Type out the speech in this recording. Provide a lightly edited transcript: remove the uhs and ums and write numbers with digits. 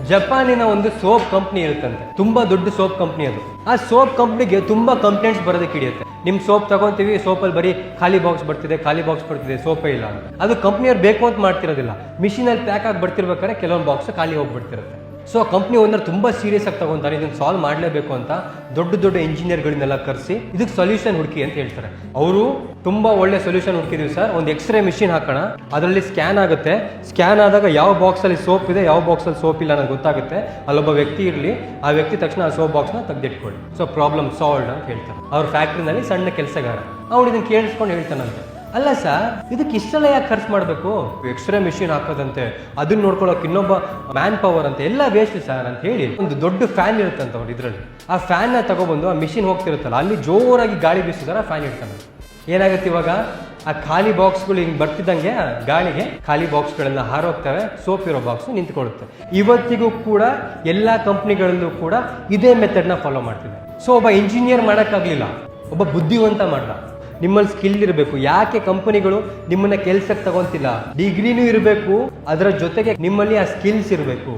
ಜಪಾನಿನ ಒಂದು soap company ಇರುತ್ತಂತೆ, ತುಂಬಾ ದೊಡ್ಡ ಸೋಪ್ ಕಂಪ್ನಿ ಅದು. ಆ ಸೋಪ್ ಕಂಪ್ನಿಗೆ ತುಂಬಾ ಕಂಪ್ಲೇಂಟ್ಸ್ ಬರೋದಕ್ಕೆ ಹಿಡಿಯುತ್ತೆ. ನಿಮ್ ಸೋಪ್ ತಗೊಂತೀವಿ, ಸೋಪಲ್ಲಿ ಬರೀ ಖಾಲಿ ಬಾಕ್ಸ್ ಬರ್ತಿದೆ, ಸೋಪೇ ಇಲ್ಲ ಅಂತ. ಅದು ಕಂಪ್ನಿಯವ್ರು ಬೇಕು ಅಂತ ಮಾಡ್ತಿರೋದಿಲ್ಲ, ಮಿಷಿನ್ ಅಲ್ಲಿ ಪ್ಯಾಕ್ ಆಗಿ ಬರ್ತಿರ್ಬೇಕಾದ್ರೆ ಕೆಲವೊಂದು ಬಾಕ್ಸ್ ಖಾಲಿ ಹೋಗ್ಬಿಡ್ತಿರುತ್ತೆ. ಸೊ ಕಂಪ್ನಿ ಓನರ್ ತುಂಬಾ ಸೀರಿಯಸ್ ಆಗಿ ತಗೊಂತಾನೆ, ಇದನ್ನ ಸಾಲ್ವ್ ಮಾಡಲೇಬೇಕು ಅಂತ ದೊಡ್ಡ ಇಂಜಿನಿಯರ್ಗಳನ್ನೆಲ್ಲ ಕರೆಸಿ ಇದಕ್ಕೆ ಸೊಲ್ಯೂಷನ್ ಹುಡುಕಿ ಅಂತ ಹೇಳ್ತಾರೆ. ಅವರು ತುಂಬಾ ಒಳ್ಳೆ ಸೊಲ್ಯೂಷನ್ ಹುಡುಕಿದೀವಿ ಸರ್, ಒಂದು ಎಕ್ಸ್ರೇ ಮಿಷಿನ್ ಹಾಕೋಣ, ಅದರಲ್ಲಿ ಸ್ಕ್ಯಾನ್ ಆಗುತ್ತೆ, ಸ್ಕ್ಯಾನ್ ಆದಾಗ ಯಾವ ಬಾಕ್ಸ್ ಅಲ್ಲಿ ಸೋಪ್ ಇದೆ ಯಾವ ಬಾಕ್ಸ್ ಅಲ್ಲಿ ಸೋಪ್ ಇಲ್ಲ ಅನ್ನೋದು ಗೊತ್ತಾಗುತ್ತೆ. ಅಲ್ಲೊಬ್ಬ ವ್ಯಕ್ತಿ ಇರಲಿ, ಆ ವ್ಯಕ್ತಿ ತಕ್ಷಣ ಆ ಸೋಪ್ ಬಾಕ್ಸ್ ನ ತೆಗೆದಿಟ್ಕೊಳ್ಳಿ, ಸೊ ಪ್ರಾಬ್ಲಮ್ ಸಾಲ್ವ್ಡ್ ಅಂತ ಹೇಳ್ತಾರೆ. ಅವ್ರ ಫ್ಯಾಕ್ಟ್ರಿನಲ್ಲಿ ಸಣ್ಣ ಕೆಲಸಗಾರ ಅವ್ನು ಇದನ್ನ ಕೇಳಿಸ್ಕೊಂಡು ಹೇಳ್ತಾನಂತೆ, ಅಲ್ಲ ಸರ್ ಇದಕ್ಕೆ ಇಷ್ಟೆಲ್ಲ ಯಾಕೆ ಖರ್ಚು ಮಾಡಬೇಕು, ಎಕ್ಸ್ರೇ ಮಿಷಿನ್ ಹಾಕೋದಂತೆ, ಅದನ್ನ ನೋಡ್ಕೊಳ್ಳೋಕೆ ಇನ್ನೊಬ್ಬ ಮ್ಯಾನ್ ಪವರ್ ಅಂತ, ಎಲ್ಲ ವೇಸ್ಟ್ ಸರ್ ಅಂತ ಹೇಳಿ ಒಂದು ದೊಡ್ಡ ಫ್ಯಾನ್ ಇರುತ್ತಂತ ಅವ್ರು ಇದ್ರಲ್ಲಿ. ಆ ಫ್ಯಾನ್ ನ ತಗೊಬಂದು ಆ ಮಿಷಿನ್ ಹೋಗ್ತಿರುತ್ತಲ್ಲ ಅಲ್ಲಿ ಜೋರಾಗಿ ಗಾಳಿ ಬೀಸಿದಾರೆ, ಆ ಫ್ಯಾನ್ ಇಡ್ತಾನೆ. ಏನಾಗುತ್ತೆ ಇವಾಗ, ಆ ಖಾಲಿ ಬಾಕ್ಸ್ಗಳು ಹಿಂಗೆ ಬರ್ತಿದ್ದಂಗೆ ಗಾಳಿಗೆ ಖಾಲಿ ಬಾಕ್ಸ್ಗಳೆಲ್ಲ ಹಾರೋಗ್ತವೆ, ಸೋಪ್ ಇರೋ ಬಾಕ್ಸ್ ನಿಂತ್ಕೊಳ್ಳುತ್ತೆ. ಇವತ್ತಿಗೂ ಕೂಡ ಎಲ್ಲ ಕಂಪ್ನಿಗಳಲ್ಲೂ ಕೂಡ ಇದೇ ಮೆಥಡ್ನ ಫಾಲೋ ಮಾಡ್ತಿದೆ. ಸೊ ಒಬ್ಬ ಇಂಜಿನಿಯರ್ ಮಾಡೋಕ್ಕಾಗಲಿಲ್ಲ, ಒಬ್ಬ ಬುದ್ಧಿವಂತ ಮಾಡ್ದ. ನಿಮ್ಮಲ್ಲಿ ಸ್ಕಿಲ್ ಇರಬೇಕು. ಯಾಕೆ ಕಂಪನಿಗಳು ನಿಮ್ಮನ್ನ ಕೆಲ್ಸಕ್ಕೆ ತಗೊಂತಿಲ್ಲ? ಡಿಗ್ರಿನೂ ಇರಬೇಕು, ಅದರ ಜೊತೆಗೆ ನಿಮ್ಮಲ್ಲಿ ಆ ಸ್ಕಿಲ್ಸ್ ಇರಬೇಕು.